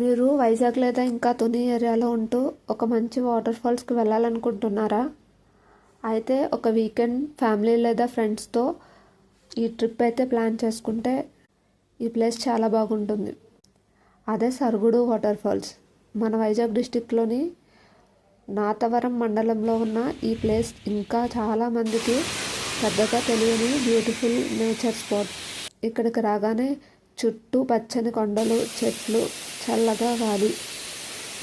మీరు వైజాగ్ లేదా ఇంకా తుని ఏరియాలో ఉంటూ ఒక మంచి వాటర్ ఫాల్స్కి వెళ్ళాలనుకుంటున్నారా? అయితే ఒక వీకెండ్ ఫ్యామిలీ లేదా ఫ్రెండ్స్తో ఈ ట్రిప్ అయితే ప్లాన్ చేసుకుంటే ఈ ప్లేస్ చాలా బాగుంటుంది. అదే సరుగుడు వాటర్ ఫాల్స్. మన వైజాగ్ డిస్టిక్లోని నాతవరం మండలంలో ఉన్న ఈ ప్లేస్ ఇంకా చాలామందికి పెద్దగా తెలియని బ్యూటిఫుల్ నేచర్ స్పాట్. ఇక్కడికి రాగానే చుట్టూ పచ్చని కొండలు, చెట్లు, చల్లగా గాలి.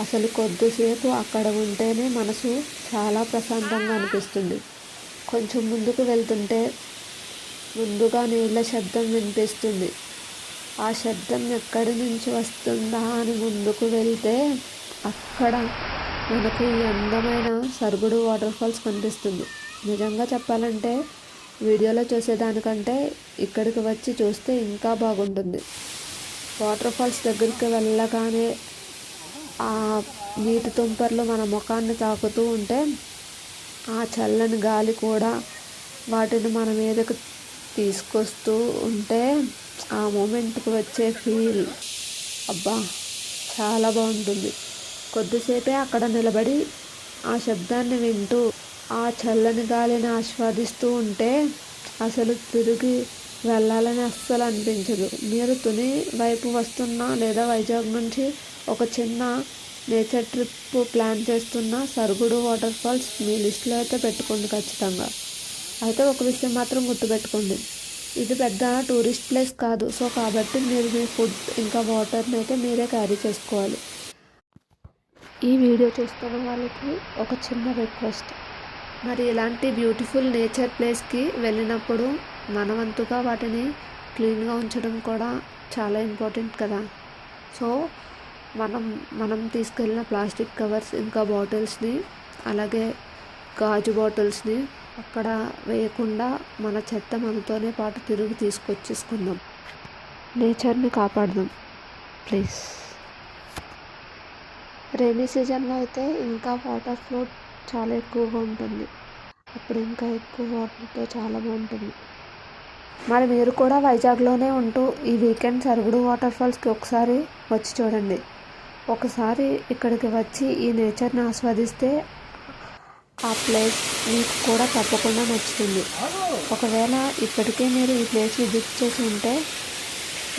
అసలు కొద్దిసేపు అక్కడ ఉంటేనే మనసు చాలా ప్రశాంతంగా అనిపిస్తుంది. కొంచెం ముందుకు వెళ్తుంటే ముందుగా నీళ్ళ శబ్దం వినిపిస్తుంది. ఆ శబ్దం ఎక్కడి నుంచి వస్తుందా అని ముందుకు వెళ్తే అక్కడ మనకు ఈ అందమైన సరుగుడు వాటర్ ఫాల్స్ కనిపిస్తుంది. నిజంగా చెప్పాలంటే వీడియోలో చూసేదానికంటే ఇక్కడికి వచ్చి చూస్తే ఇంకా బాగుంటుంది. వాటర్ ఫాల్స్ దగ్గరికి వెళ్ళగానే ఆ నీటి తుంపర్లు మన ముఖాన్ని తాకుతూ ఉంటే ఆ చల్లని గాలి కూడా వాటిని మన మీదకు తీసుకొస్తూ ఉంటే ఆ మూమెంట్కి వచ్చే ఫీల్ అబ్బా చాలా బాగుంటుంది. కొద్దిసేపే అక్కడ నిలబడి ఆ శబ్దాన్ని వింటూ ఆ చల్లని గాలిని ఆస్వాదిస్తూ ఉంటే అసలు తిరిగి వెళ్ళాలని అస్సలు అనిపించదు. మీరు తుని వైపు వస్తున్నా లేదా వైజాగ్ నుంచి ఒక చిన్న నేచర్ ట్రిప్ ప్లాన్ చేస్తున్న సరుగుడు వాటర్ ఫాల్స్ మీ లిస్ట్లో అయితే పెట్టుకోండి ఖచ్చితంగా. అయితే ఒక విషయం మాత్రం గుర్తుపెట్టుకోండి, ఇది పెద్ద టూరిస్ట్ ప్లేస్ కాదు. సో కాబట్టి మీరు మీ ఫుడ్ ఇంకా వాటర్ని అయితే మీరే క్యారీ చేసుకోవాలి. ఈ వీడియో చూస్తున్న వాళ్ళకి ఒక చిన్న రిక్వెస్ట్, మరి ఇలాంటి బ్యూటిఫుల్ నేచర్ ప్లేస్కి వెళ్ళినప్పుడు మనవంతుగా వాటిని క్లీన్గా ఉంచడం కూడా చాలా ఇంపార్టెంట్ కదా. సో మనం తీసుకెళ్ళిన ప్లాస్టిక్ కవర్స్ ఇంకా బాటిల్స్ని, అలాగే గాజు బాటిల్స్ని అక్కడ వేయకుండా మన చెత్త మనతోనే పాటు తిరిగి తీసుకొచ్చేసుకుందాం. నేచర్ని కాపాడదాం ప్లీజ్. రైనీ సీజన్లో అయితే ఇంకా వాటర్ ఫ్లో చాలా ఎక్కువగా ఉంటుంది. అప్పుడు ఇంకా ఎక్కువ వాటర్తో చాలా బాగుంటుంది. మరి మీరు కూడా వైజాగ్లోనే ఉంటూ ఈ వీకెండ్ సరుగుడు వాటర్ ఫాల్స్కి ఒకసారి వచ్చి చూడండి. ఒకసారి ఇక్కడికి వచ్చి ఈ నేచర్ని ఆస్వాదిస్తే ఆ ప్లేస్ మీకు కూడా తప్పకుండా నచ్చుతుంది. ఒకవేళ ఇప్పటికే మీరు ఈ ప్లేస్ విజిట్ చేసి ఉంటే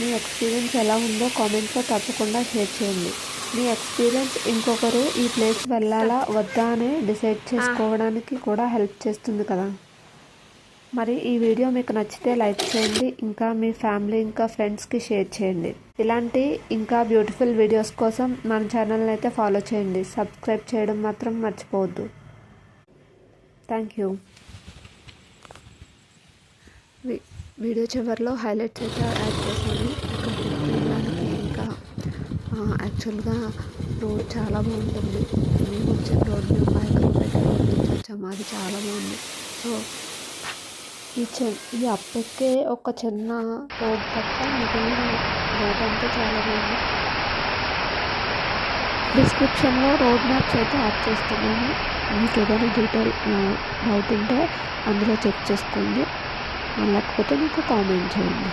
మీ ఎక్స్పీరియన్స్ ఎలా ఉందో కామెంట్లో తప్పకుండా షేర్ చేయండి. మీ ఎక్స్పీరియన్స్ ఇంకొకరు ఈ ప్లేస్ వెళ్ళాలా వద్దా అని డిసైడ్ చేసుకోవడానికి కూడా హెల్ప్ చేస్తుంది కదా. మరి ఈ వీడియో మీకు నచ్చితే లైక్ చేయండి, ఇంకా మీ ఫ్యామిలీ ఇంకా ఫ్రెండ్స్కి షేర్ చేయండి. ఇలాంటి ఇంకా బ్యూటిఫుల్ వీడియోస్ కోసం మన ఛానల్ని అయితే ఫాలో చేయండి. సబ్స్క్రైబ్ చేయడం మాత్రం మర్చిపోవద్దు. Thank you. వీడియో చివరిలో హైలైట్స్ అయితే యాడ్ చేశాను. ఇక్కడికి వెళ్ళడానికి ఇంకా యాక్చువల్గా రోడ్ చాలా బాగుంటుంది. మేము వచ్చిన రోడ్ మేము బైక్ నుంచి వచ్చాము. అది చాలా బాగుంది. సో ఈ అప్పకే ఒక చిన్న రోడ్ తప్ప మిగిలిన రోడ్ అంతా చాలా బాగుంది. డిస్క్రిప్షన్లో రోడ్ మ్యాప్స్ అయితే యాడ్ చేస్తున్నాను. మీకు ఏదైనా డీటెయిల్ డౌట్ ఉంటే అందులో చెక్ చేసుకోండి. లేకపోతే మీకు కామెంట్ చేయండి.